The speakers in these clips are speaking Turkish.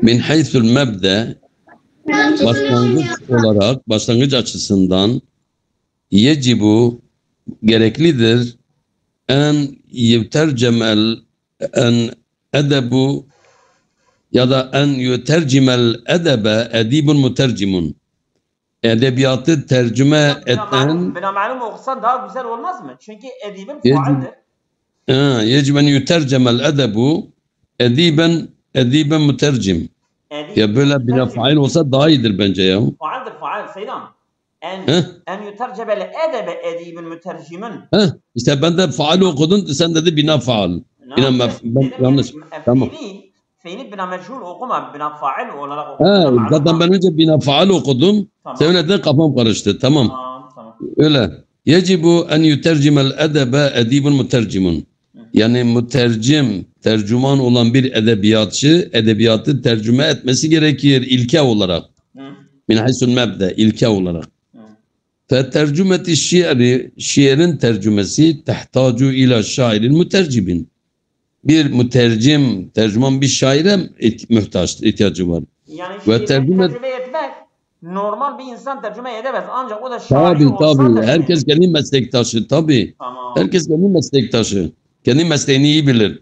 min haythul mebde, başlangıç olarak, başlangıç açısından yecibu, gereklidir en yutercemel en edebu ya da en yutercimel edebe edibun mutercimun, edebiyatı tercüme eden Bina malum okusan daha güzel olmaz mı? Çünkü edibin faildir. yecib en yutercemel edebu ediben mutercim. Ya böyle bina fail olsa daha iyidir bence ya. Faildir fail Seydam. En yutercebel edebe edibin mutercimin. İşte ben de faal okudun, sen dedi bina faal. Ben yanlış. Tamam. Fiili bina meçhul okuma, bina fail olarak okuma. Zaten ben önce bina faal okudum. Tamam. Sevineden kafam karıştı. Tamam. Öyle. Yecibu en yutercimel edebe edibun mutercimun. Yani mutercim, tercüman olan bir edebiyatçı, edebiyatı tercüme etmesi gerekir ilke olarak. Min haysul mebde, ilke olarak. Tercümeti şiiri, şiirin tercümesi tehtacu ila şairin mutercibin. Bir mutercim, tercüman bir şaire muhtaç, ihtiyacı var. Yani şiirin tercüme etmek, normal bir insan tercüme edemez. Ancak o da şair olsa tabii. Herkes kendi meslektaşı, tabii. Tamam. Herkes kendi meslektaşı. Kendi mesleğini iyi bilir.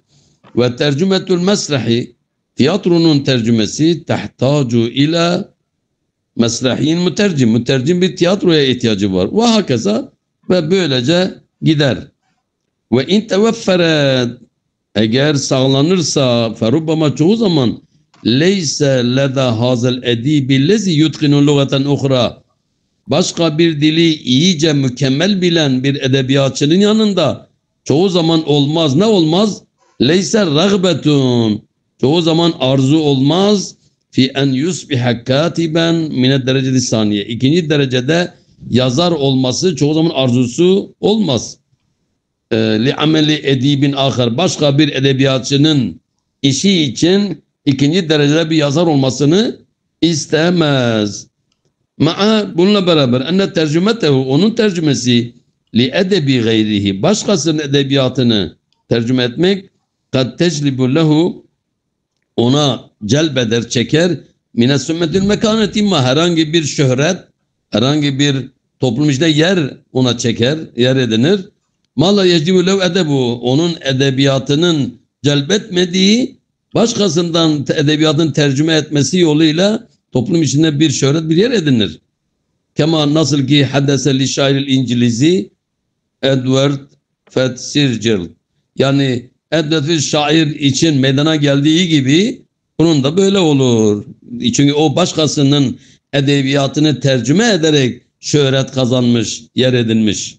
Ve tercümetül mesrahi, tiyatronun tercümesi tehtacu ila mesrahiyin mutercim. Mutercim bir tiyatroya ihtiyacı var. Ve hakeza ve böylece gider. Ve in teveffere, eğer sağlanırsa ferubbama çoğu zaman leyse leda hazel edibi lezi yutkinu lugaten uhra, başka bir dili iyice mükemmel bilen bir edebiyatçının yanında çoğu zaman olmaz. Ne olmaz? Leyse rağbetun, çoğu zaman arzu olmaz fi en yusbiha katiben mine derecesi saniye. İkinci derecede yazar olması çoğu zaman arzusu olmaz. Li ameli edibin ahar, başka bir edebiyatçının işi için ikinci derecede bir yazar olmasını istemez. Ma'a, bununla beraber enne tercümetehu, onun tercümesi li edebi gayrihi, başkasının edebiyatını tercüme etmek kad teclibu lehu, ona celbeder, çeker mine sümmetil mekaneti, ma herhangi bir şöhret, herhangi bir toplum işte yer ona çeker, yer edinir. Mala yecibu lev edebu, onun edebiyatının celbetmediği başkasından edebiyatın tercüme etmesi yoluyla toplum içinde bir şöhret, bir yer edinir. Kema nasıl ki haddese li şairil İngilizi Edward Fitzgerald, yani Edward şair için meydana geldiği gibi bunun da böyle olur. Çünkü o başkasının edebiyatını tercüme ederek şöhret kazanmış, yer edinmiş.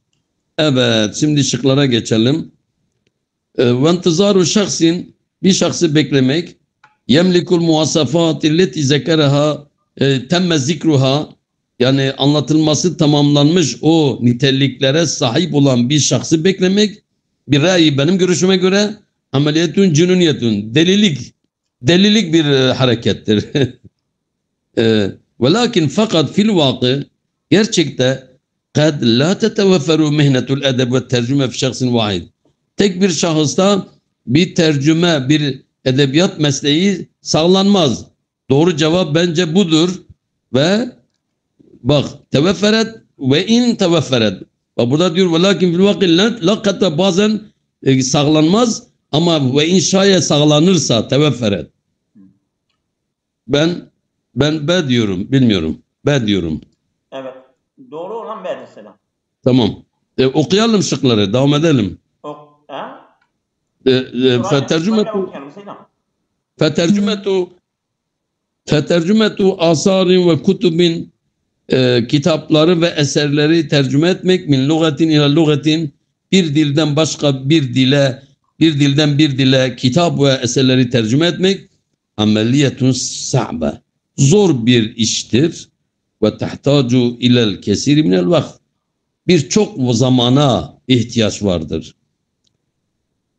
Evet, şimdi şıklara geçelim. Ve intizaru şahsin, bir şahsı beklemek, yemlikul muhasafat illeti zekeraha temme zikruha, yani anlatılması tamamlanmış o niteliklere sahip olan bir şahsı beklemek, bir ra'yi, benim görüşüme göre ameliyetün cünuniyetün, delilik bir harekettir. Velakin fakat fil vakı, gerçekte kad la tetevefferu mihnetul edeb ve tercüme fi şahsin vahid. Tek bir şahısta bir tercüme, bir edebiyat mesleği sağlanmaz. Doğru cevap bence budur. Ve bak, tevefferet ve in tevefferet. Bak burada diyor velakin fil vakil la, bazen sağlanmaz ama ve in şayet sağlanırsa tevefferet. Ben B diyorum, bilmiyorum. B diyorum. Evet. Doğru olan B'dir Selam. Tamam. Okuyalım şıkları, devam edelim. Fetercümetu asarin ve kutubin, kitapları ve eserleri tercüme etmek, min lugatin ila lugatin, bir dilden başka bir dile, bir dilden bir dile kitap ve eserleri tercüme etmek, ameliyetun sa'be, zor bir iştir ve tahtacu ilel kesiri minel vakt, birçok zamana ihtiyaç vardır.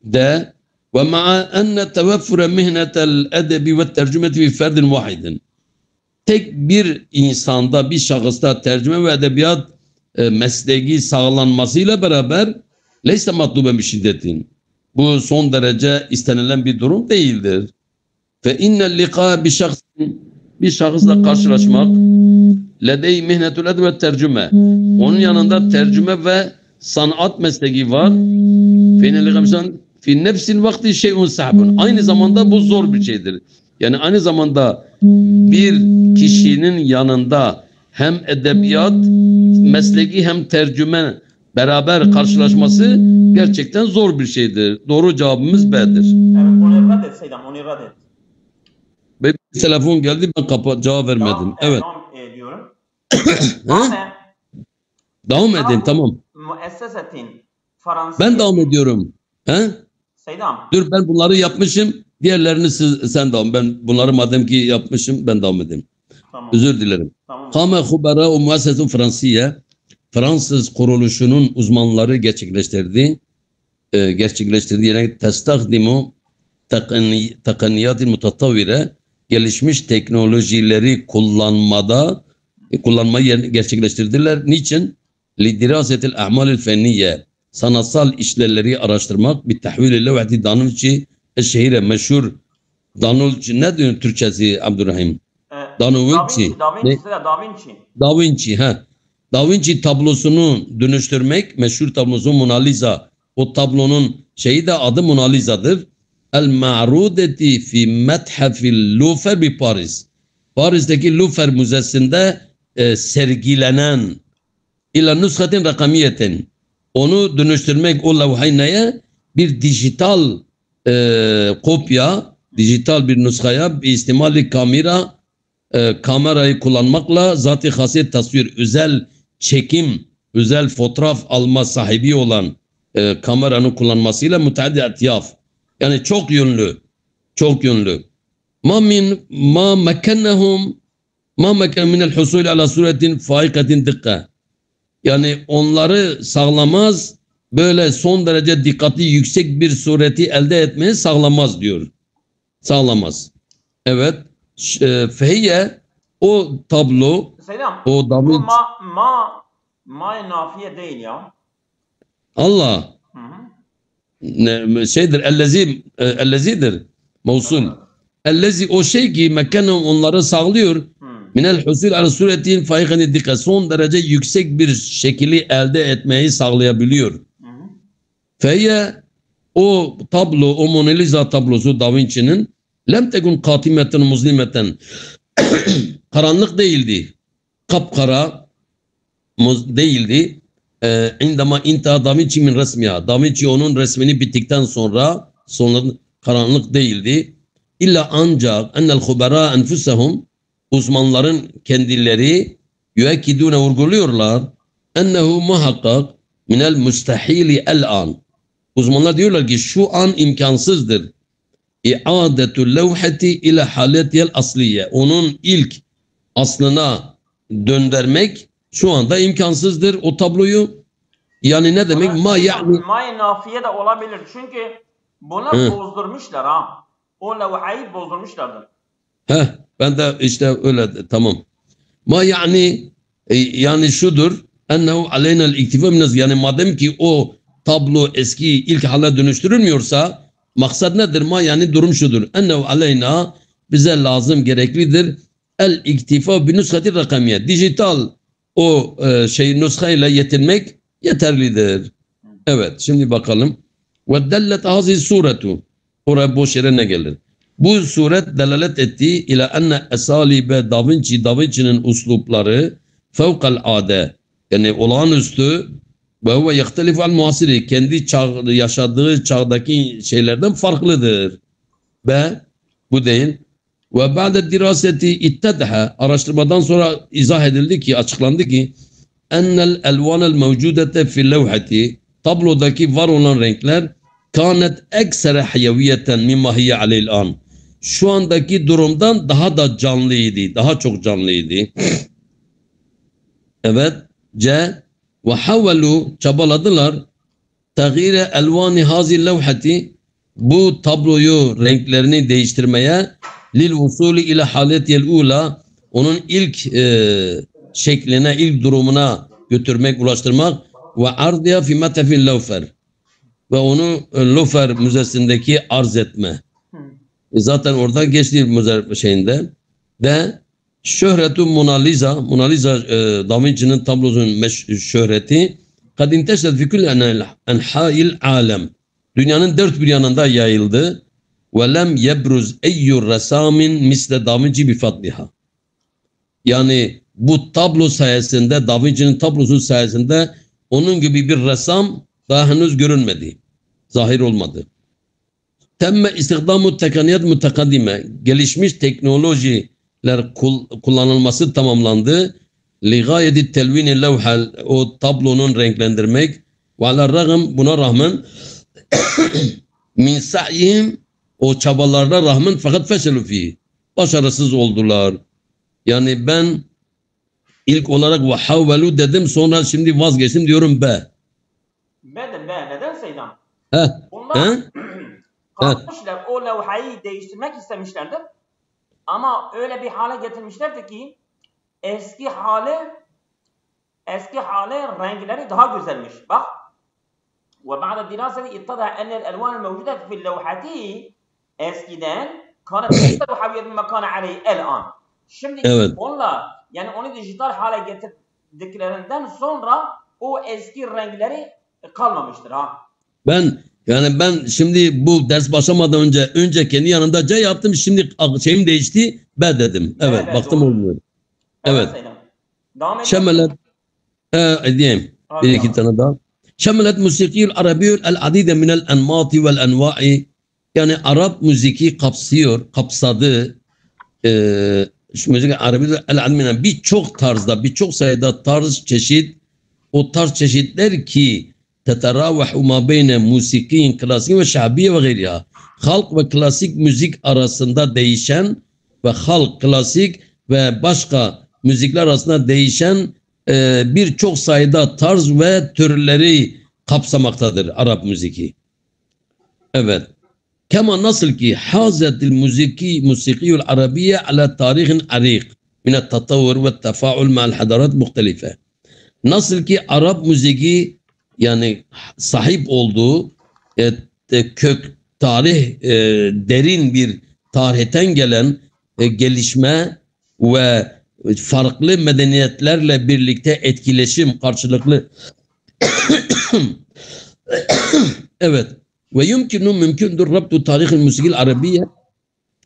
De ve ma'a enne teveffure mihnetel edebi ve tercümeti fi ferdin vahidin, tek bir insanda, bir şahısta tercüme ve edebiyat mesleği sağlanmasıyla beraber leyse matluben bir şiddetin, bu son derece istenilen bir durum değildir. Fe innel liqa bir şahısla karşılaşmak ledey mihnetul ed ve tercüme. Onun yanında tercüme ve sanat mesleği var. Fi nefsil vakti şeyun sahbun. Aynı zamanda bu zor bir şeydir. Yani aynı zamanda bir kişinin yanında hem edebiyat mesleği hem tercüme beraber karşılaşması gerçekten zor bir şeydir. Doğru cevabımız B'dir. Evet, onu reddet Seydam, onu reddet. Bir telefon geldi, ben cevap vermedim. Evet. Devam ediyorum. Ha? Devam edin, tamam. Müessesetin Fransız. Ben devam ediyorum. He? Seydam. Dur, ben bunları yapmışım. Diğerlerini sen devam. Ben bunları madem ki yapmışım, ben devam edeyim. Tamam. Özür dilerim. Tamam. Kâme hubara o müessesetun Fransiye. Fransız kuruluşunun uzmanları gerçekleştirdi. Yani testakdimu tekniyatil mutatavvire, gelişmiş teknolojileri kullanmayı gerçekleştirdiler. Niçin? Lidirasetil a'malil fenniye, sanatsal işleri araştırmak, bir tahvil levhati Da Vinci şehire meşhur Da Vinci, ne diyor Türkçesi Abdurrahim? Da Vinci. Da Vinci tablosunu dönüştürmek, meşhur tablosu Mona Lisa. O tablonun şeyi de adı Mona Lisa'dır. El ma'rudeti fi methafil Louvre bi Paris. Paris'teki Louvre Müzesi'nde sergilenen ila nushatin rakamiyetin. Onu dönüştürmek, o levhayneye bir dijital kopya, dijital bir nuskaya bir istimali kamerayı kullanmakla zat-ı hasiyet tasvir, özel çekim, özel fotoğraf alma sahibi olan kameranın kullanmasıyla müteaddi atyaf. Yani çok yönlü. Ma mekennehum minel husul ala suretin faikatin dikka. Yani onları sağlamaz, böyle son derece dikkati yüksek bir sureti elde etmeyi sağlamaz diyor. Sağlamaz. Evet. Fehiyye, o tablo, Selam. o Da Vinci. Ma nafiye değil ya. Allah. Şeydir, ellezidir. Mevsul. Ellezi, o şey ki mekkenhum, onları sağlıyor. Minel husul ala suretin faikani dikkat, son derece yüksek bir şekli elde etmeyi sağlayabiliyor. Feyye, o tablo, o Mona Lisa tablosu Da Vinci'nin lem tekun katimeten muzlimeten, karanlık değildi. Kapkara değildi. İndama inta Da Vinci min resmiha. Da Vinci onun resmini bittikten sonra karanlık değildi. İlla ancak ennel hubara enfusahum, uzmanların kendileri yüekkidune, vurguluyorlar, ennehu muhakkak minel müstehili el-an. Uzmanlar diyorlar ki şu an imkansızdır. İadetul levhati ila haletiyel asliye. Onun ilk aslına döndürmek şu anda imkansızdır o tabloyu. Yani ne demek? Ma nafiye de olabilir. Çünkü bunlar bozdurmuşlar ha. O levhayı bozdurmuşlardır. Ben de işte öyle, tamam. Ma yani şudur. Ennehu aleyna'l iktifa minez, yani madem ki o tablo eski ilk hale dönüştürülmüyorsa maksat nedir? Ma yani durum şudur. Ennehu aleyna, bize lazım, gereklidir. El iktifa bi nushati rakamiye. Dijital o nuskayla yetinmek yeterlidir. Evet, şimdi bakalım. Ve dellet hazi suretu. Oraya boş yere ne gelir? Bu suret delalet ettiği ila enne esalibe Da Vinci'nin uslupları fevkal ade, yani olağanüstü, ve huve yehtelifu al muhasiri, kendi yaşadığı çağdaki şeylerden farklıdır. Bu değil. Ve ba'de diraseti ittedaha, araştırmadan sonra izah edildi ki, açıklandı ki ennel elvanel mevcudete fil levhati, tablodaki var olan renkler kânet eksere hayaviyeten mimma hiye aleyl an, şu andaki durumdan daha da canlıydı, daha çok canlıydı. Evet. Ve havvelu, çabaladılar, tagire elvani hazil levhati, bu tabloyu, renklerini değiştirmeye, lil usulü ile haletiyel ula, onun ilk şekline, ilk durumuna götürmek, ulaştırmak, ve ardiya fi metefil Louvre, ve onu Louvre Müzesi'ndeki arz etme. Zaten oradan geçti şeyinde de şöhretu Mona Lisa, Mona Lisa Da Vinci'nin tablosunun şöhreti kad inteşret fi kulli enha'il alem. Dünyanın dört bir yanında yayıldı. Ve lem yebruz eyyur resamin misle Da Vinci bi fadliha. Yani bu tablo sayesinde, Da Vinci'nin tablosu sayesinde onun gibi bir ressam daha henüz görünmedi. Zahir olmadı. Temme istihdamü tekaniyet mütekaddime. Gelişmiş teknolojiler kullanılması tamamlandı. Li gayeti telvini levhal, o tablonun renklendirmek. Ve ala rağm, buna rağmen min sa'yihim, o çabalarına rağmen fakat feselu fi. Başarısız oldular. Yani ben ilk olarak ve havvelu dedim, sonra şimdi vazgeçtim diyorum be. Neden Seydan? He. Bunlar kalkmışlar, o levhayı değiştirmek istemişlerdir. Ama öyle bir hale getirmişlerdi ki eski hali renkleri daha güzelmiş. Bak. وبعد الدراسة اتضح أن الألوان الموجودة في اللوحة eskiden كانت ليست محاوية مما كان عليه الآن. Şimdi onunla, yani onu dijital hale getirdiklerinden sonra o eski renkleri kalmamıştır ha. Ben şimdi bu ders başlamadan önce kendi yanımda C yaptım, şimdi şeyim değişti, B dedim. Evet baktım doğru. Olmuyor. Evet. Şemelet diyeyim bir iki tane daha. Şemelet musikiyul arabiyul el adide minel enmati vel enva'i, yani Arap müziği kapsadı. Şu müzik Arabiyul el adide birçok tarzda, birçok sayıda tarz çeşit, o tarz çeşitler ki teteravvahu ma beyne musikiyin klasik ve şabiye ve gayriha. Halk ve klasik müzik arasında değişen ve halk, klasik ve başka müzikler arasında değişen birçok sayıda tarz ve türleri kapsamaktadır Arap müziği. Evet. Kema nasıl ki hazetil musikiyul arabiye ala tarihin arik minet tatavvur ve tefaul ma'al hadarat muhtelife. Nasıl ki Arap müziği yani sahip olduğu tarih, derin bir tarihten gelen gelişme ve farklı medeniyetlerle birlikte etkileşim, karşılıklı evet ve mümkündür rabtu tarihin müzikil arabiye,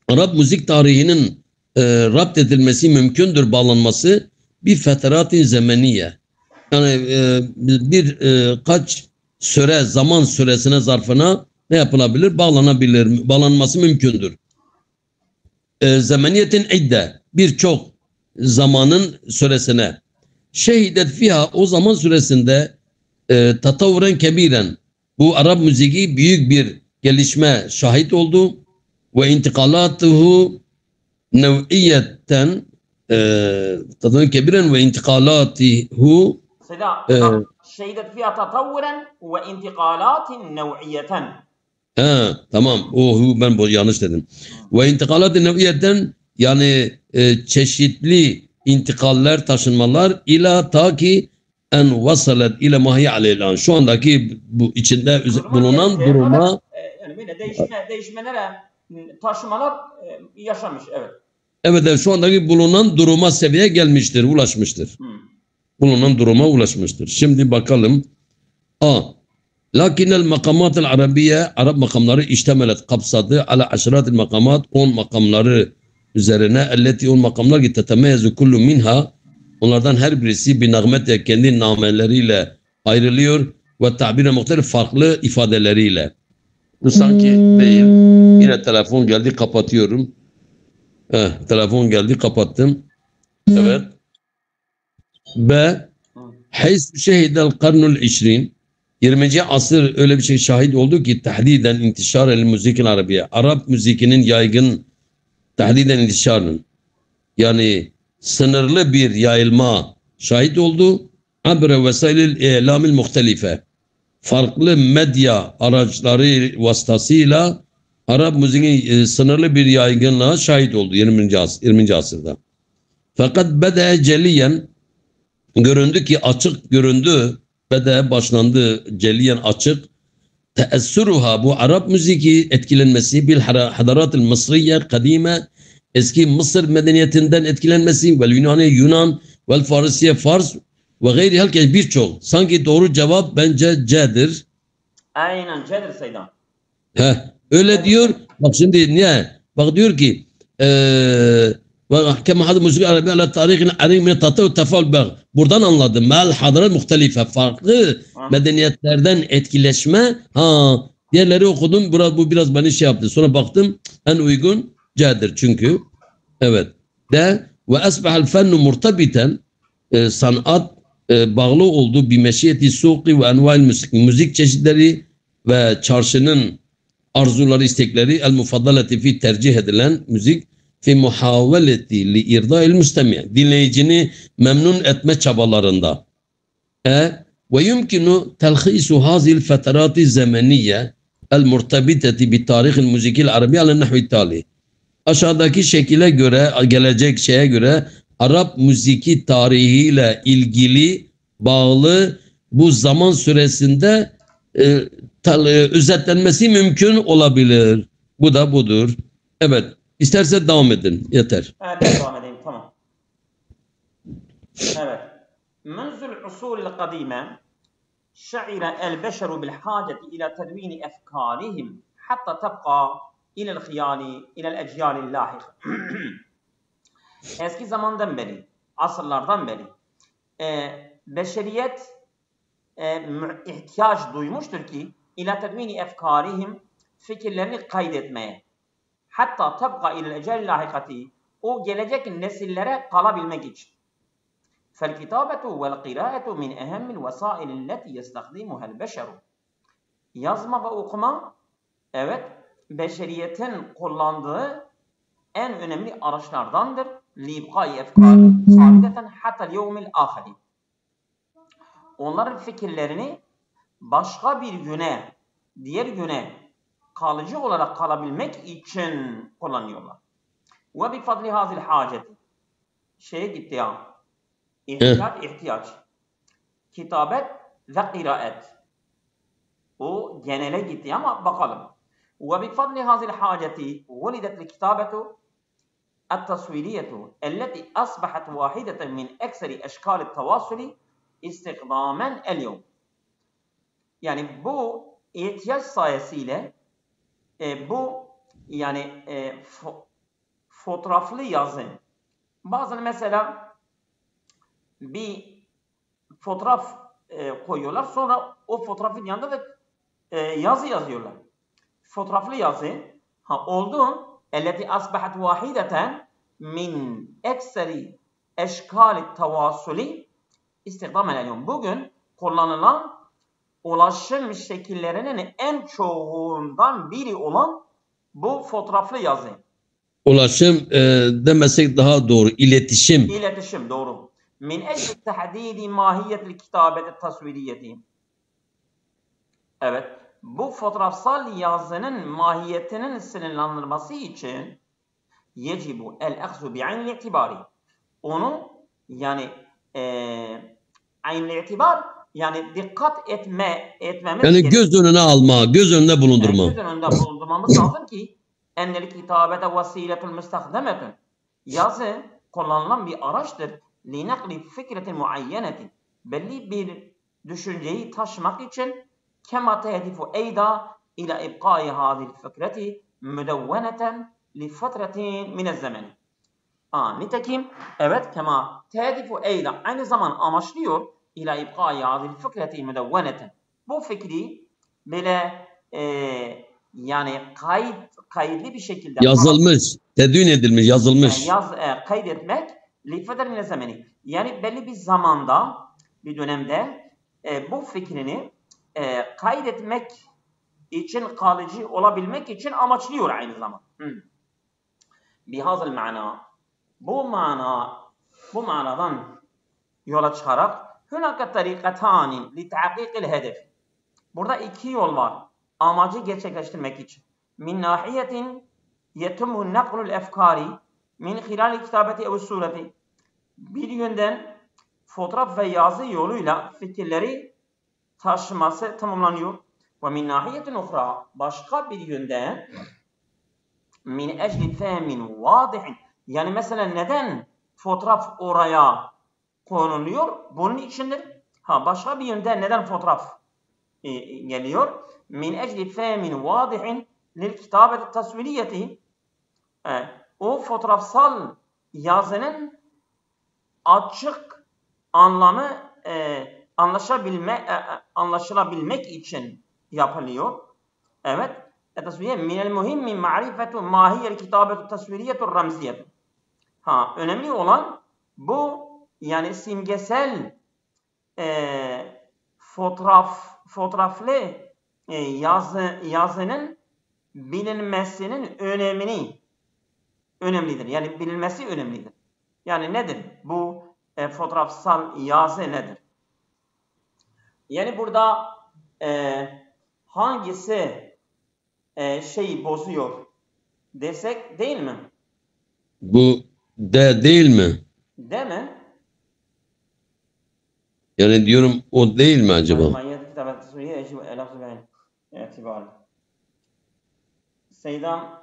Arap müzik tarihinin rapt edilmesi mümkündür, bağlanması bir feteratin zemeniye, yani kaç zaman süresine zarfına ne yapılabilir? Bağlanabilir, bağlanması mümkündür. Zemeniyetin idde, birçok zamanın süresine. Şehidet fiha, o zaman süresinde tatavvuren kebiren, bu Arap müziği büyük bir gelişme şahit oldu. Ve intikalatuhu nev'iyeten tatavvuren kebiren ve intikalatuhu şehidet fiha tatavvuren ve intikalatin nev'iyeten. Tamam. Ben yanlış dedim. Ve intikalat-ı nev'iyeten, yani çeşitli intikaller, taşınmalar ila ta ki en vasalet ile mahiye aleylan. Şu andaki bu içinde bulunan duruma, yani böyle değişmelere, taşımalar yaşamış. Evet. Evet, şu andaki bulunan duruma seviyeye gelmiştir, ulaşmıştır. Bulunan duruma ulaşmıştır. Şimdi bakalım. Lakinnel makamatel arabiye, Arap makamları iştemelet, kapsadı ala aşiratil makamat, 10 makamları üzerine, elleti 10 makamlar ki tetemeyezu kullu minha, onlardan her birisi bir nağmete, kendi nameleriyle ayrılıyor ve tabire muhtelif, farklı ifadeleriyle. Bu sanki değil. Yine telefon geldi, kapatıyorum. Telefon geldi, kapattım. Evet. Hays şehidel karnul 20. asır öyle bir şey şahit oldu ki tahdiden intişar el müzikin arabiye, Arap müziğinin yaygın tahdiden intişarının, yani sınırlı bir yayılma şahit oldu. Abre vesailil ilamil muhtelife, farklı medya araçları vasıtasıyla Arap müziğinin sınırlı bir yaygınlığa şahit oldu 20. asırda. Fakat bede celiyen, göründü ki açık göründü, bede başlandı celiyen açık, teessüruha bu Arap müziği etkilenmesi bil hadarat-ı Mısriye kadime eski Mısır medeniyetinden etkilenmesi ve Yunan ve Farisiye Fars ve gayri herkes birçok. Sanki doğru cevap bence C'dir. Aynen C'dir Seydan. Öyle diyor. Bak şimdi niye? Bak diyor ki كما هذا موسيقى العربية على طريق عريق من التطور والتفاعل bak. Buradan anladım. Mel hadarat muhtelife. Farklı medeniyetlerden etkileşme. Diğerleri okudum. Bu biraz beni şey yaptı. Sonra baktım en uygun C'dir çünkü. Evet. Ve esbahal fennu murtabiten sanat bağlı olduğu bir meşiyeti suqi ve enval müzik çeşitleri ve çarşının arzuları, istekleri el mufaddaleti fi tercih edilen müzik fi muhaveleti li irda'il müstemi' dinleyicini memnun etme çabalarında. Ve yumkinu telhisu hazil feterati zamaniye el murtabiteti bi tarihil müzikil arabi ala nahvi tali. Aşağıdaki şekile göre, gelecek şeye göre Arap müziki tarihiyle ilgili bağlı bu zaman süresinde özetlenmesi mümkün olabilir. Bu da budur. Evet. İsterse devam edin. Yeter. Evet, devam edeyim. Tamam. Evet. Menzul usulil kadime şa'ira el beşeru bil haceti ila tedvini efkarihim hatta tabqa ilel hiyali ilel ecyalil lahik. Eski zamandan beri, asırlardan beri beşeriyet ihtiyaç duymuştur ki ila tedvini efkarihim fikirlerini kaydetmeye. Hatta tabqa ilel ecyalil lahikati o gelecek nesillere kalabilmek için. Fel kitabetu vel qiraatu min ehemmil vesailil leti yestakdimuhel beşeru. Yazma ve okuma evet beşeriyetin kullandığı en önemli araçlardandır. Libqai efkari sabideten hatta yevmil ahiri. Onların fikirlerini başka bir güne, diğer güne kalıcı olarak kalabilmek için kullanıyorlar. Ve bi fadli hazil haceti. Şeye gitti ya. İhtiyaç. Kitabet ve kiraet. O genele gitti ama bakalım. وبفضل هذه الحاجة ولدت الكتابة التصويرية التي أصبحت واحدة من أكثر أشكال التواصل استخداما اليوم. Yani bu ihtiyaç sayesinde bu yani fotoğraflı yazı. Bazen mesela bir fotoğraf koyuyorlar sonra o fotoğrafın yanında da yazı yazıyorlar. Fotoğraflı yazı oldu. Elleti asbahat vahideten min ekseri eşkali tavasuli istihdam ediyorum. Bugün kullanılan ulaşım şekillerinin en çoğundan biri olan bu fotoğraflı yazı. Ulaşım demesek daha doğru. İletişim. İletişim doğru. Min ecli tahdidi mahiyetil kitabeti tasviriyeti. Evet. Bu fotoğrafsal yazının mahiyetinin sınırlandırılması için yecibu el-ahzu bi'aynil itibari. Onu yani aynil itibar yani dikkat etmemiz yani göz önüne alma, göz önünde bulundurma. Yani göz önünde bulundurmamız lazım ki ennel kitabete vesiletul müstakdemetun. Yazı kullanılan bir araçtır. Li nakli fikretin muayyenetin. Belli bir düşünceyi taşımak için كما تهدف أيضا إلى إبقاء هذه الفكرة مدونة لفترة من الزمن. Nitekim evet kema tehdifu eyda aynı zaman amaçlıyor ila ibqai hadil fikreti müdevveneten. Bu fikri böyle yani kayıtlı bir şekilde yazılmış, tedvin edilmiş, yazılmış. Kaydetmek li fetretin min zamani. Yani belli bir zamanda, bir dönemde bu fikrini kaydetmek için kalıcı olabilmek için amaçlıyor aynı zaman. Bihazal mana. Bu manadan yola çıkarak hunaka tarikatani li tahqiqil hedef. Burada iki yol var. Amacı gerçekleştirmek için. Min nahiyetin yetimu naqlul efkari min hilal kitabeti ev sureti. Bir yönden fotoğraf ve yazı yoluyla fikirleri taşıması tamamlanıyor. ومن ناحية أخرى başka bir yönden min ecli femin vadihin, yani mesela neden fotoğraf oraya konuluyor? Bunun içindir. Başka bir yönden neden fotoğraf geliyor? Min ecli femin vadihin lil kitabeti tasviriyeti, o fotoğrafsal yazının açık anlamı anlaşılabilmek için yapılıyor. Evet. Tasviriye minel muhimmi ma'rifetu ma hiyel kitabetu tasviriyetu ramziyetu. Önemli olan bu, yani simgesel fotoğraflı yazının bilinmesinin önemlidir. Yani bilinmesi önemlidir. Yani nedir? Bu fotoğrafsal yazı nedir? Yani burada hangisi şeyi bozuyor desek değil mi? Bu değil mi? Değil mi? Yani diyorum o değil mi acaba? Seydam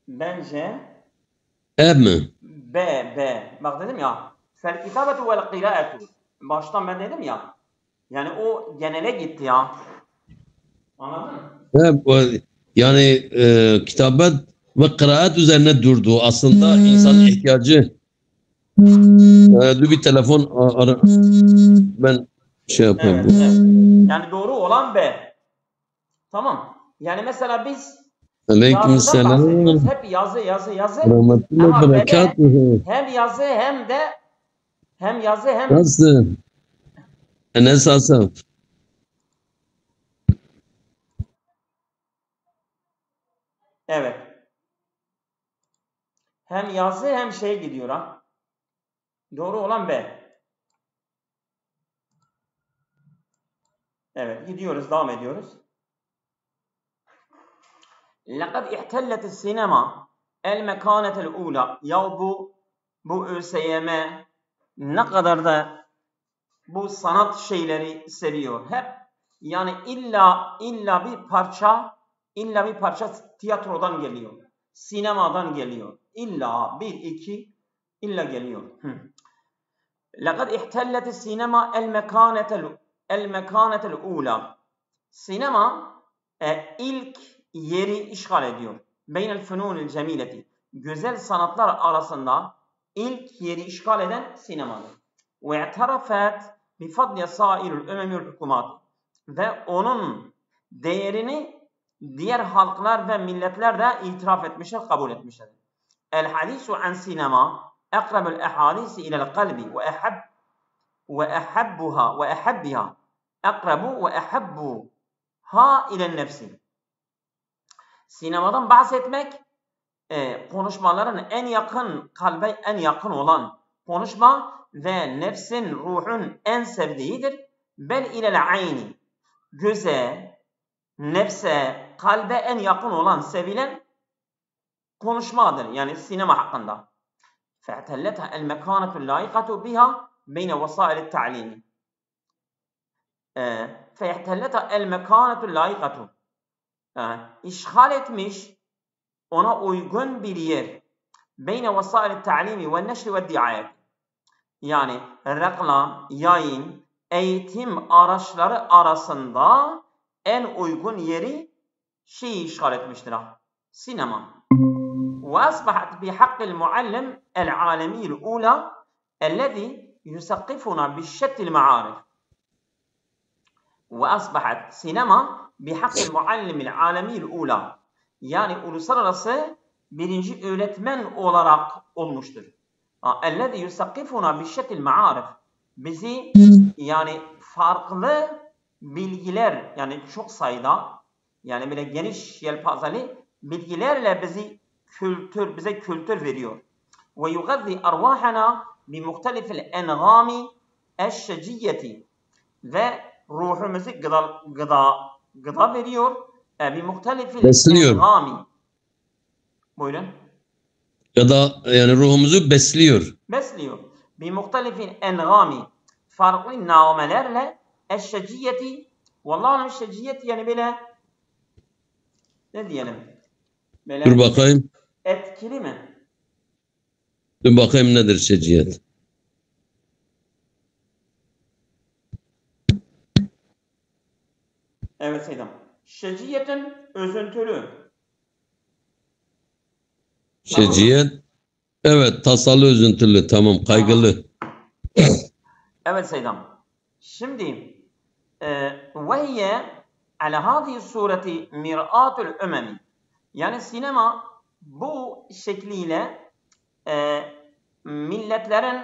bence Mi? B. Bak dedim ya. Fel kitabetu vel kıraetu. Baştan ben dedim ya. Yani o genele gitti ya. Anladın mı? Yani kitabet ve kıraat üzerine durdu. Aslında insanın ihtiyacı. Dur bir telefon ara. Ben şey yapayım. Evet. Yani doğru olan B. Tamam. Yani mesela biz yazıdan bahsediyoruz. Hep yazı. Ama B'de hem yazı hem nasıl? Enes Asaf. evet. Hem yazı hem şey gidiyor ha. Doğru olan B. Evet, gidiyoruz, devam ediyoruz. لَقَدْ اِحْتَلَّتِ السِّنَمَا الْمَكَانَةَ الْعُولَى. Ya bu ÖSYM ne kadar da bu sanat şeyleri seviyor. Hep yani illa bir parça tiyatrodan geliyor. Sinemadan geliyor. İlla illa geliyor. لَقَدْ اِحْتَلَّتِ السِّنَمَا الْمَكَانَةَ الْعُولَى. Sinema ilk yeri işgal ediyor. Beynel fünûnil cemileti. Güzel sanatlar arasında ilk yeri işgal eden sinemadır. Ve i'tarafet bi fadli sairul umemil hukumat. Ve onun değerini diğer halklar ve milletler de itiraf etmişler, kabul etmişler. El hadisu an sinema akrabul ahadisi ila'l kalbi ve ahabbiha akrabu ve ahabbuha ile nefsi. Sinemadan bahsetmek, konuşmaların kalbe en yakın olan konuşma ve nefsin, ruhun en sevdiğidir. Bel ilel ayni, göze, nefse, kalbe en yakın olan, sevilen konuşmadır. Yani sinema hakkında. فَاَعْتَلَّتَهَا الْمَكَانَةُ اللَّائِقَةُ بِهَا بَيْنَ وَسَائِلِ التَّعْلِيمِ. فَاَعْتَلَّتَهَا الْمَكَانَةُ اللَّائِقَةُ. İşgal etmiş, ona uygun bir yer. Beyne vesail ta'limi ve neşri ve diayet. Yani reklam, yayın, eğitim araçları arasında en uygun yeri işgal etmiştir. Sinema. Ve asbahat bi haqqil muallim el alemi'l ula ellezî yusaqqifuna bi'şettil ma'arif. Ve asbahat sinema bi haqqil muallimil alemi'l ula. Yani uluslararası birinci öğretmen olarak olmuştur. Ellezî yusaqqifuna bi'şettil ma'arif. Bizi yani farklı bilgiler, yani çok sayıda, yani böyle geniş yelpazeli bilgilerle bize kültür veriyor. Ve yugazzi arvahana bi muhtelifil engami eşşeciyeti. Ve ruhumuzu gıda veriyor. Bi muhtelifil engami. Buyurun. Gıda, yani ruhumuzu besliyor. Bi muhtelifil engami. Farklı nağmelerle eşşeciyeti, Vallahi şeciyet yani böyle ne diyelim? Böyle Dur bakayım. etkili mi? Dur bakayım nedir şeciyet. Evet Seydam. Şeciyetin özüntülü. Şeciyet. Evet, tasalı, üzüntülü. Tamam, kaygılı. Evet Seydam. Şimdi وهي على هذه الصورة مرآة الأمم. Yani sinema bu şekliyle milletlerin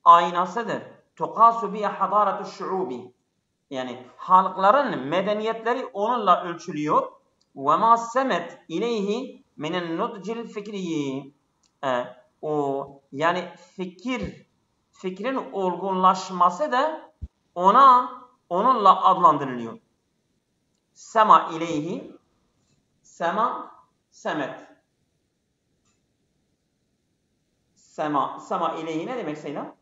aynasıdır. Tukasu biye hadaratu şuubi. Yani halkların medeniyetleri onunla ölçülüyor. Ve ma semet ileyhi minen nudcil fikriyi. O yani fikrin olgunlaşması da onunla adlandırılıyor. Sema ileyhi, semet. Sema ileyhi ne demek Seydam?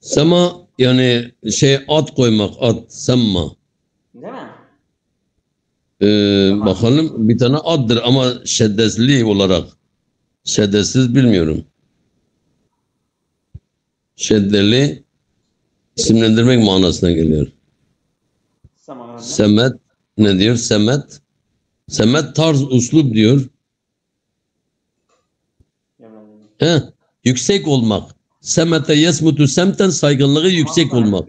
Sema yani ad koymak, ad, semma. Değil mi? Bakalım bir tane addır ama şeddesli olarak. Şeddetsiz bilmiyorum. Şeddeli isimlendirmek manasına geliyor. Semet ne diyor? Semet. Semet tarz, uslup diyor. Yüksek olmak. Semete yesmutu semten, saygınlığı yüksek olmak.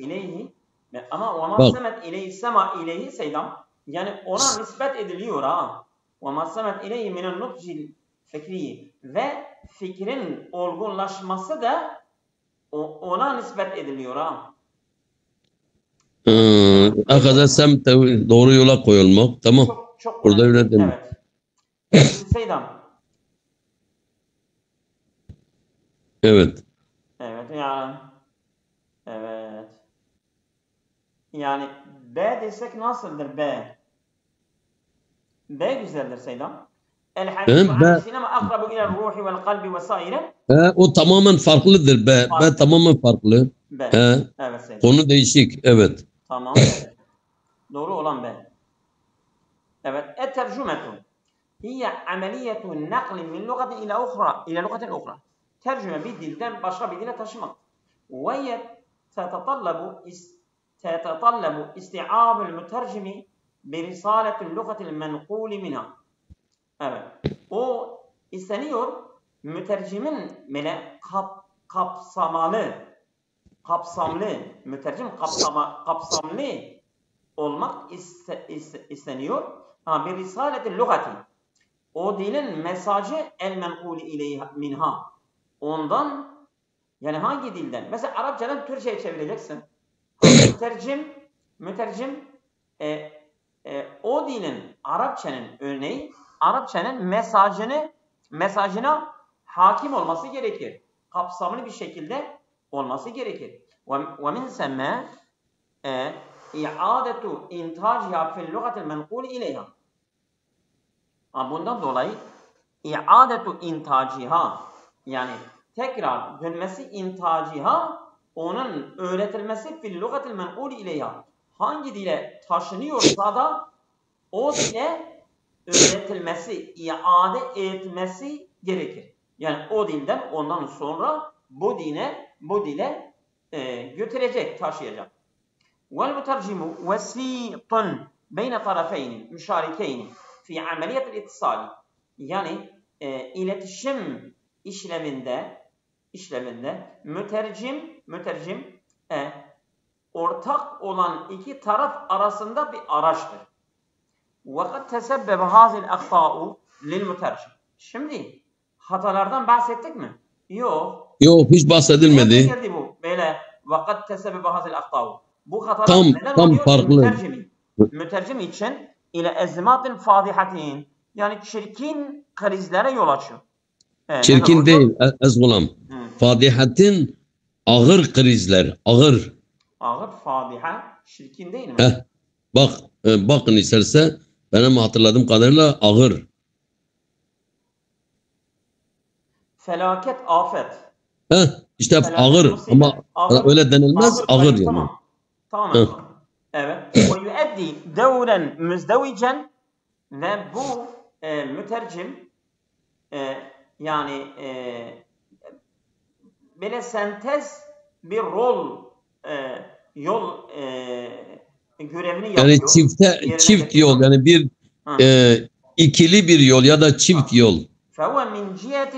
Ama ve semet ileyhi, sema ileyhi Seydam. Yani ona nispet ediliyor ha. Ve semet ileyhi minen nutcil fikri. Ve fikrin olgunlaşması da ona nispet ediliyor ha. Akada semte, doğru yola koyulmak. Tamam. Çok burada öyle değil mi? Evet. Seydam. Evet. Evet yani. Evet. Yani B desek nasıldır B? B güzeldir Seydam. El hadisu an sinema akrabu ila ruhi vel kalbi vesaire. O tamamen farklıdır B. B tamamen farklı. B. Evet Seydam. Konu değişik. Evet. Tamam. Doğru olan B. Evet. Et-tercümetu hiye ameliyetu nakli min lugati ila ukhra, ila lugatin ukhra. Tercüme bir dilden başka bir dile taşımak. Ve تتطلب استيعاب المترجم برسالة اللغة المنقول منها. Evet. O isteniyor mütercimin böyle kapsamlı mütercim kapsamlı olmak isteniyor. Bir risaletin lugati. O dilin mesajı el menqul ileyha minha. Ondan yani hangi dilden? Mesela Arapçadan Türkçe'ye çevireceksin. Mütercim o dilin Arapçanın örneği Arapçanın mesajına hakim olması gerekir. Kapsamlı bir şekilde olması gerekir. Ve min semme i'adetu intaciha fil lugatil menqul ileyha. Bundan dolayı i'adetu intaciha yani tekrar dönmesi intaciha onun öğretilmesi fil lugatil menqul ileyha. Hangi dile taşınıyorsa da o dile öğretilmesi, iade etmesi gerekir. Yani o dilden ondan sonra bu dile götürecek, taşıyacak. Vel mutercimu vesitun beyne tarafeyni müşarikeyni fi ameliyetil ittisali. Yani iletişim işleminde mütercim ortak olan iki taraf arasında bir araçtır. وَقَدْ تَسَبَّبَ هَذِي الْاَخْطَاءُ لِلْمُتَرْجِمِ. Şimdi hatalardan bahsettik mi? Yok. Yok, hiç bahsedilmedi. Nerede geldi bu? Böyle وَقَدْ تَسَبَّبَ هَذِي الْاَخْطَاءُ. Bu hatalar neden oluyor? Farklı. Mütercim için ile ezmatin fadihatin yani çirkin krizlere yol açıyor. Çirkin değil ezgulam. Fadihatin ağır krizler. Ağır. Ağır fadiha çirkin değil mi? Bakın isterse benim hatırladığım kadarıyla ağır. Felaket, afet. İşte felaket, ağır musibet. ama ağır. Öyle denilmez ağır yani. Tamam. Evet. ويؤدي دورا مزدوجا ve bu mütercim yani böyle sentez bir yol görevini yapıyor. Yani çift yol, yani bir ikili bir yol ya da çift yol. فهو من جهة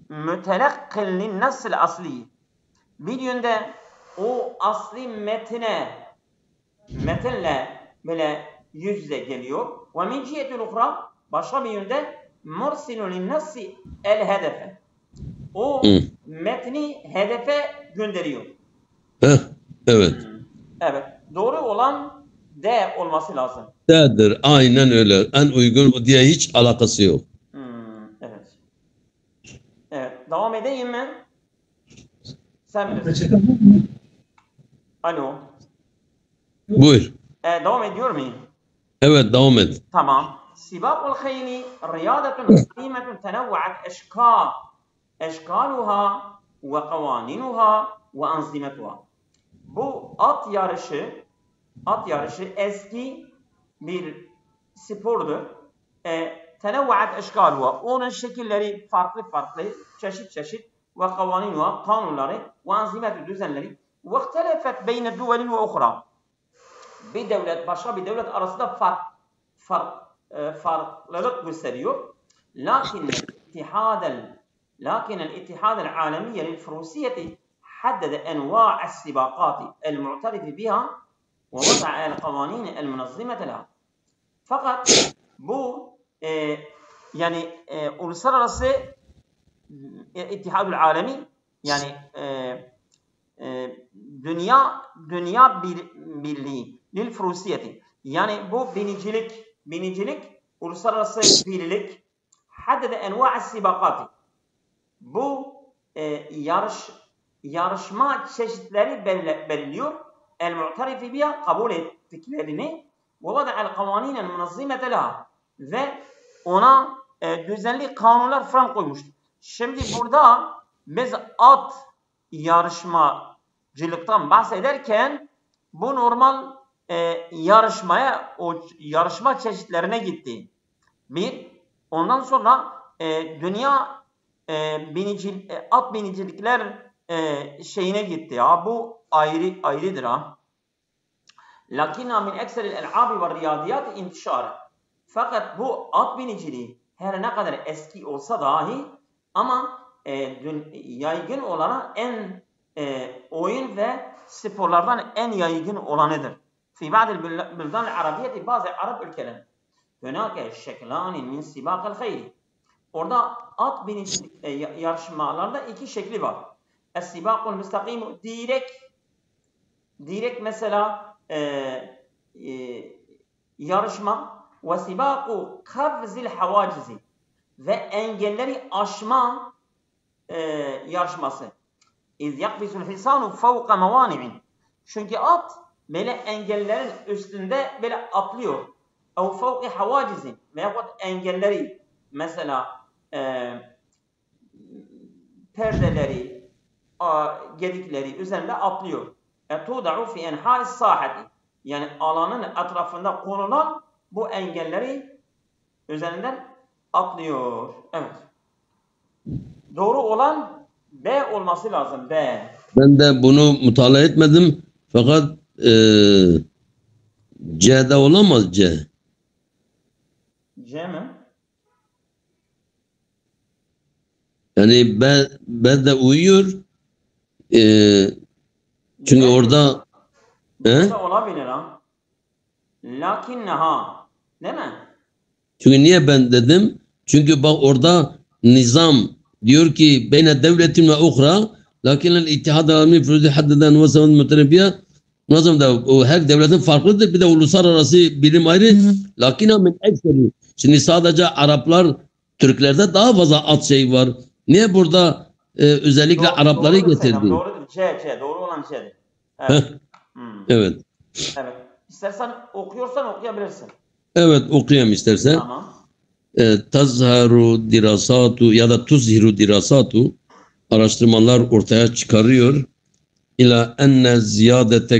متلقٍ للنص الأصلي. Bir yönde o asli metinle böyle yüz yüze geliyor. Ve min cihetil ukhra, başka bir yönde mursilun linnassi el hedefe. O metni hedefe gönderiyor. Evet. Evet. Doğru olan D olması lazım. D'dir. Aynen öyle. En uygun bu diye hiç alakası yok. Evet. Evet. Devam edeyim mi? Sen bilirsin. Alo. Buyur. Devam ediyor muyum? Evet, devam et. Tamam. Sibakul khayli riyadetun kıymetun tenevva'at eşkaluha ve kavaninuha ve anzimetuha. Bu at yarışı eski bir spordur. Tenevva'at eşkaluha. Onun şekilleri farklı, çeşit ve kavaninuha, kanunları ve anzimetu, düzenleri ve ihtelefet beyne duvelin ve ukhra. Bir devlet başka bir devlet arasında farklılık gösteriyor. Lakin الاتحاد العالمي للفروسية حدد أنواع السباقات المعترف بها ووضع القوانين المنظمة لها. Fakat bu yani uluslararası İttihadul Alemi, yani dünya birliği lil frusiyeti, yani bu binicilik uluslararası birlik haddede enva'a sibakati, bu yarışma çeşitleri belirliyor. El mu'tarifi biha, kabul ettiklerini, ve vada'al kavaninen munazzimete laha, ve ona düzenli kanunlar falan koymuştur. Şimdi burada biz at yarışmacılıktan bahsederken bu normal yarışma çeşitlerine gitti. Ondan sonra dünya at binicilikler şeyine gitti. Bu ayrıdır ha. Lakinna min ekseril el'abi ve riyadiyat intişara. Fakat bu at biniciliği her ne kadar eski olsa dahi ama yaygın olana oyun ve sporlardan en yaygın olanıdır. Fi ba'dil buldan arabiyeti, bazı Arap ülkeler hunake şeklani min sibakal khayli. Orada at binicilik yarışmalarda iki şekli var. Es-sibakul müstakim, direkt mesela yarışma, ve sibaku kavzil havacizi, ve engelleri aşma yarışması. İz yakbisul hisanu fevka mevani'in. Çünkü at böyle engellerin üstünde böyle atlıyor. Ev fevki havacizin, veyahut engelleri, mesela perdeleri, gedikleri üzerinde atlıyor. Tuda'u fi enha'is sahati, yani alanın etrafında konulan bu engelleri üzerinden atlıyor. Evet. Doğru olan B olması lazım. B. Ben de bunu mutala etmedim. Fakat C'de olamaz C. C mi? Yani B de uyuyor. Çünkü orada olabilir ha. Lakinneha. Değil mi? Çünkü niye ben dedim? Çünkü bak orada nizam diyor ki beyne devletin ve uhra, lakin el-ittihad alemi furuzi haddeden ve seven muterebiye, nazım da o her devletin farklıdır. Bir de uluslararası bilim ayrı. Lakin amin ekseri. Şimdi sadece Araplar, Türklerde daha fazla at şey var. Niye burada özellikle Arapları getirdi? Doğrudur. C. Doğru olan C'dir. Evet. Evet. Evet. İstersen okuyorsan okuyabilirsin. Evet, okuyayım istersen. Tamam. Tazharu dirasatu ya da tuzhiru dirasatu, araştırmalar ortaya çıkarıyor. إلى أن زيادة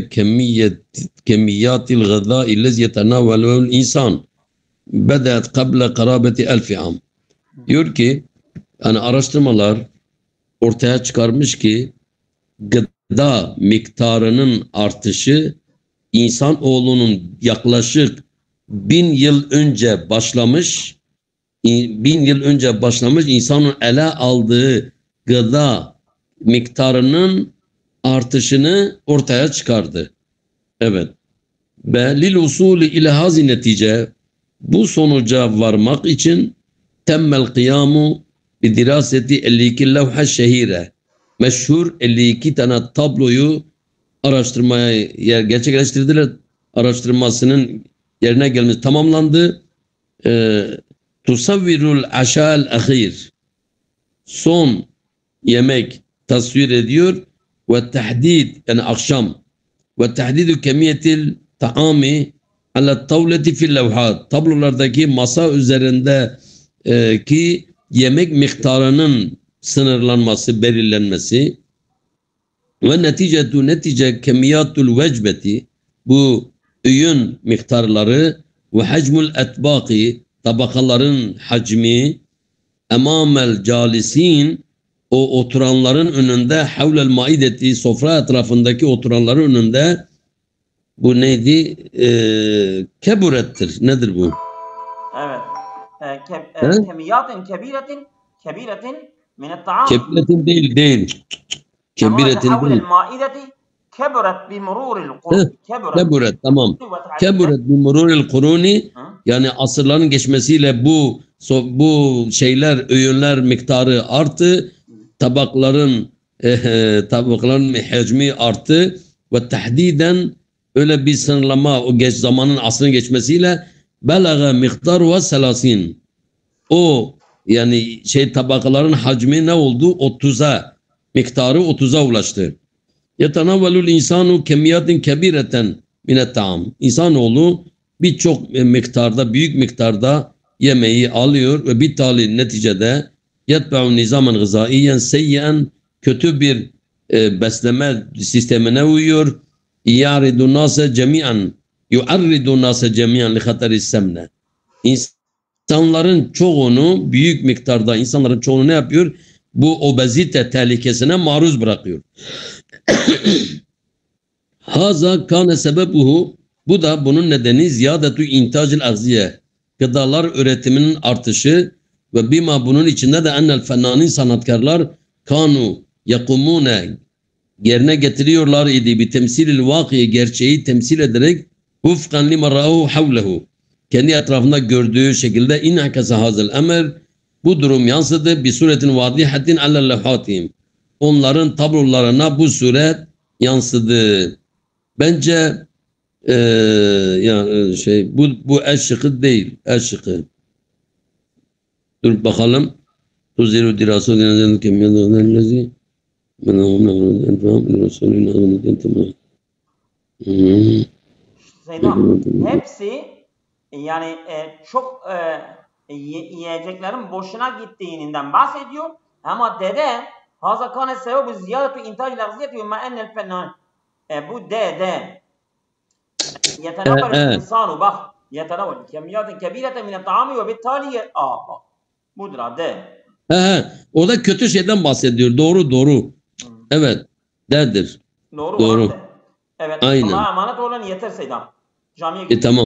كميات الغذاء الذي يتناوله الإنسان بدأت قبل قرابة 1000 عام. Diyor ki yani araştırmalar ortaya çıkarmış ki gıda miktarının artışı insanoğlunun yaklaşık 1000 yıl önce başlamış, insanın ele aldığı gıda miktarının artışını ortaya çıkardı. Evet. Ve lil usulü ile hazi netice, bu sonuca varmak için temmel kıyamu bi diraseti 52 levha şehire, meşhur 52 tane tabloyu araştırmaya gerçekleştirdiler. Araştırmasının yerine gelmesi tamamlandı. Tusavvirul aşal ahir, son yemek tasvir ediyor ve tahdid, yani akşam, ve tahdidu kemiyetil taami ala tavleti fil levhat, tablolardaki masa üzerinde ki yemek miktarının sınırlanması, belirlenmesi ve netice kemiyatul vecbeti, bu öğün miktarları ve hacmul etbaki, tabakaların hacmi, emamel calisin, o oturanların önünde, havlel maideti, sofra etrafındaki oturanların önünde, bu neydi? Keburettir. Nedir bu? Evet. Kemiyatın kebiretin minel ta'am. Kebiretin değil. Kebiretin değil. Maideti keburet bi mururil kuruni. Keburet, tamam. Keburet bi mururil kuruni, yani asırların geçmesiyle bu şeyler, öğünler miktarı arttı. Tabakların hacmi arttı ve tahdiden öyle bir sınırlama, o zamanın, asrın geçmesiyle belaga miktar ve selasin, o yani tabakaların hacmi ne oldu? 30'a, miktarı 30'a ulaştı. Yetenavvelul insanu kemiyatin kebireten minet ta'am. İnsanoğlu birçok miktarda, büyük miktarda yemeği alıyor ve bitali neticede yetbe'u nizamen gızaiyen seyyen, kötü bir besleme sistemine uyuyor. Yu'arridu nase cemiyan li hatari semne. İnsanların çoğunu, büyük miktarda insanların çoğunu ne yapıyor? Bu obezite tehlikesine maruz bırakıyor. Haza kâne sebebuhu, bu da bunun nedeni ziyadetü intacil agziye, gıdalar üretiminin artışı ve bima, bunun içinde de ennel fennanin, sanatkarlar kanu yakumune, yerine getiriyorlar idi bi temsilil vakiyi, gerçeği temsil ederek ufkan lima ra'u havlehu, kendi etrafında gördüğü şekilde in'akasa hazel emr, bu durum yansıdı bir suretin vadihatin alel levhatihim, onların tablolarına bu suret yansıdı. Bence bu eşşıkı değil, eşşıkı. Dur bakalım. Tuziru dirasat genel kemiyadan lezi hepsi yani çok yiyeceklerin boşuna gittiğinden bahsediyor. Ama dede haza kâne sebebu ziyadatu intaj lafziyeti ve ma'ennel fennan, bu dede yetenavvel insanu, bak yetenavvel kemiyatın kebireten mine ta'ami ve bittali bak budur de. O da kötü şeyden bahsediyor. Doğru. Evet. Derdir. Doğru. Evet. Aynen. Allah'a emanet olun, yeter Seydam. Camiye tamam.